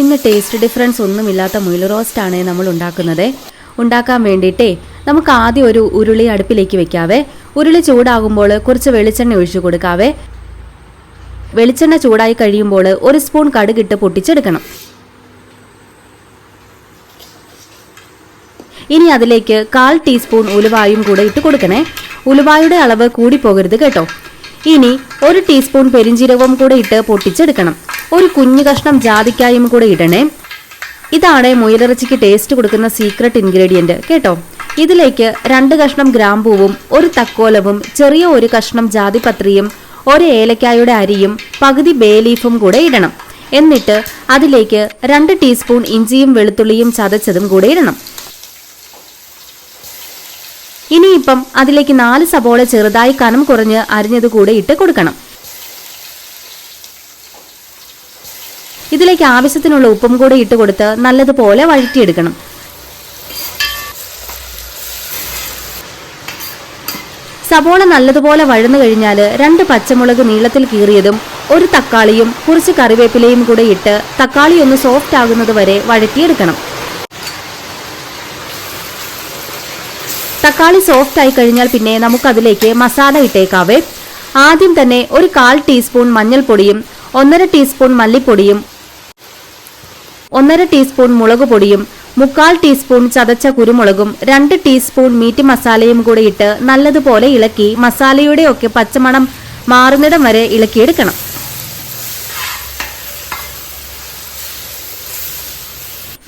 ഇന്ന് taste difference ഒന്നുമില്ലാത്ത മുയൽ റോസ്റ്റ് ആണ് നമ്മൾ ഉണ്ടാക്കുന്നത്. ഉണ്ടാക്കാൻ വേണ്ടിയിട്ടേ നമുക്ക് ആദ്യം ഒരു ഉരുളി അടുപ്പിലേക്ക് വെക്കാവേ. ഉരുളി ചൂടാകുമ്പോൾ കുറച്ച് വെളിച്ചെണ്ണ ഒഴിച്ചു കൊടുക്കാവേ. വെളിച്ചെണ്ണ ചൂടായി കഴിയുമ്പോൾ ഒരു സ്പൂൺ കടുകിട്ട് പൊട്ടിച്ചെടുക്കണം. ഇനി അതിലേക്ക് 1/4 ടീസ്പൂൺ ഉലുവായും കൂടെ ഇട്ട് കൊടുക്കണേ. ഉലുവായുടെ അളവ് കൂടി പോകരുത് കേട്ടോ. ഇനി 1 ടീസ്പൂൺ പെരിഞ്ജീരകവും കൂടെ ഇട്ട് പൊട്ടിച്ചെടുക്കണം. ഒരു കുഞ്ഞു കഷ്ണം ജാതിക്കായും കൂടെ ഇടണേ. ഇതാണ് മുയലിറച്ചിക്ക് ടേസ്റ്റ് കൊടുക്കുന്ന സീക്രട്ട് ഇൻഗ്രീഡിയന്റ് കേട്ടോ. ഇതിലേക്ക് 2 കഷ്ണം ഗ്രാമ്പൂവും 1 തക്കോലവും ചെറിയ 1 കഷ്ണം ജാതിപത്രിയും 1 ഏലക്കായുടെ അരിയും പകുതി ബേ ലീഫും കൂടെ ഇടണം. എന്നിട്ട് അതിലേക്ക് 2 ടീസ്പൂൺ ഇഞ്ചിയും വെളുത്തുള്ളിയും ചതച്ചതും കൂടെ ഇടണം. ഇനിയിപ്പം അതിലേക്ക് 4 സബോള ചെറുതായി കനം കുറഞ്ഞ് അരിഞ്ഞത് കൂടെ ഇട്ട് കൊടുക്കണം. ഇതിലേക്ക് ആവശ്യത്തിനുള്ള ഉപ്പും കൂടെ ഇട്ട് കൊടുത്ത് നല്ലതുപോലെ വഴറ്റിയെടുക്കണം. സബോള നല്ലതുപോലെ വഴന്നു കഴിഞ്ഞാൽ 2 പച്ചമുളക് നീളത്തിൽ കീറിയതും 1 തക്കാളിയും കുറച്ച് കറിവേപ്പിലയും കൂടെ ഇട്ട് തക്കാളി ഒന്ന് സോഫ്റ്റ് ആകുന്നത് വരെ വഴറ്റിയെടുക്കണം. തക്കാളി സോഫ്റ്റ് ആയി കഴിഞ്ഞാൽ പിന്നെ നമുക്കതിലേക്ക് മസാല ഇട്ടേക്കാവേ. ആദ്യം തന്നെ ഒരു 1/4 ടീസ്പൂൺ മഞ്ഞൾപ്പൊടിയും 1.5 ടീസ്പൂൺ മല്ലിപ്പൊടിയും 1.5 ടീസ്പൂൺ മുളക് പൊടിയും 3/4 ടീസ്പൂൺ ചതച്ച കുരുമുളകും 2 ടീസ്പൂൺ മീറ്റ് മസാലയും കൂടെ ഇട്ട് നല്ലതുപോലെ ഇളക്കി മസാലയുടെ ഒക്കെ പച്ചമണം മാറുന്നിടം വരെ ഇളക്കിയെടുക്കണം.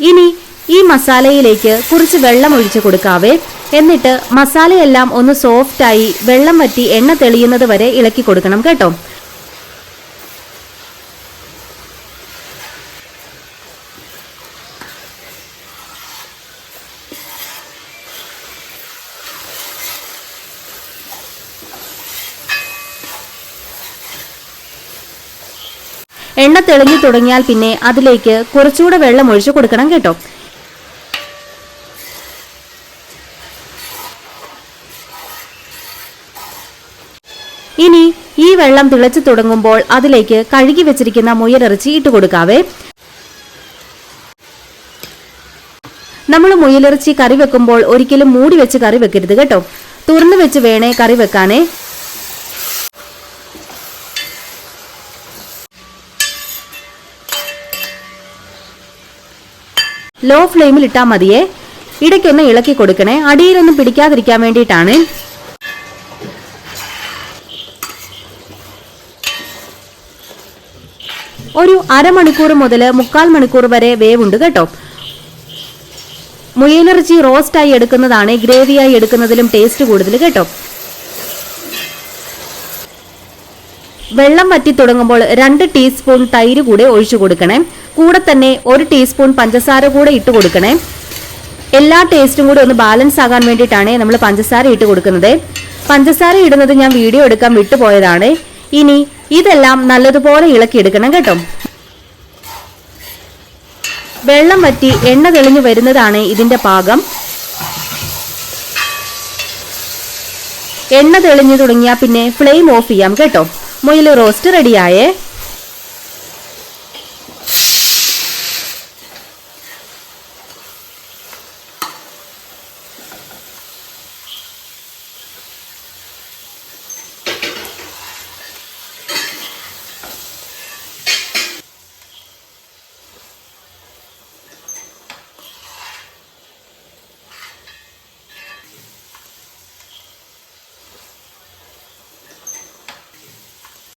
ഇനി ഈ മസാലയിലേക്ക് കുറച്ച് വെള്ളം ഒഴിച്ചു കൊടുക്കാവേ. എന്നിട്ട് മസാലയെല്ലാം ഒന്ന് സോഫ്റ്റായി വെള്ളം വറ്റി എണ്ണ തെളിയുന്നത് വരെ ഇളക്കി കൊടുക്കണം കേട്ടോ. എണ്ണ തെളിഞ്ഞു തുടങ്ങിയാൽ പിന്നെ അതിലേക്ക് കുറച്ചുകൂടെ വെള്ളം ഒഴിച്ചു കൊടുക്കണം കേട്ടോ. ഇനി ഈ വെള്ളം തിളച്ചു തുടങ്ങുമ്പോൾ അതിലേക്ക് കഴുകി വെച്ചിരിക്കുന്ന മുയലിറച്ചി ഇട്ട് കൊടുക്കാവേ. നമ്മൾ മുയലിറച്ചി കറി വെക്കുമ്പോൾ ഒരിക്കലും മൂടി വെച്ച് കറി വെക്കരുത് കേട്ടോ. തുറന്നു വെച്ച് വേണേ കറി വെക്കാനേ. ലോ ഫ്ലെയിമിൽ ഇട്ടാൽ മതിയേ. ഇടയ്ക്കൊന്ന് ഇളക്കി കൊടുക്കണേ. അടിയിലൊന്നും പിടിക്കാതിരിക്കാൻ വേണ്ടിയിട്ടാണ്. ഒരു അരമണിക്കൂർ മുതൽ 3/4 മണിക്കൂർ വരെ വേവുണ്ട് കേട്ടോ. മുയലിറച്ചി റോസ്റ്റായി എടുക്കുന്നതാണ് ഗ്രേവിയായി എടുക്കുന്നതിലും ടേസ്റ്റ് കൂടുതൽ കേട്ടോ. വെള്ളം വറ്റി തുടങ്ങുമ്പോൾ 2 ടീസ്പൂൺ തൈര് കൂടെ ഒഴിച്ചു കൊടുക്കണേ. കൂടെ തന്നെ 1 ടീസ്പൂൺ പഞ്ചസാര കൂടെ ഇട്ട് കൊടുക്കണേ. എല്ലാ ടേസ്റ്റും കൂടി ഒന്ന് ബാലൻസ് ആകാൻ വേണ്ടിയിട്ടാണ് നമ്മൾ പഞ്ചസാര ഇട്ട് കൊടുക്കുന്നത്. പഞ്ചസാര ഇടുന്നത് ഞാൻ വീഡിയോ എടുക്കാൻ വിട്ടുപോയതാണ്. ഇനി ഇതെല്ലാം നല്ലതുപോലെ ഇളക്കിയെടുക്കണം കേട്ടോ. വെള്ളം വറ്റി എണ്ണ തെളിഞ്ഞു വരുന്നതാണ് ഇതിന്റെ പാകം. എണ്ണ തെളിഞ്ഞു തുടങ്ങിയാൽ പിന്നെ ഫ്ലെയിം ഓഫ് ചെയ്യാം കേട്ടോ. മുയൽ റോസ്റ്റ് റെഡിയായേ.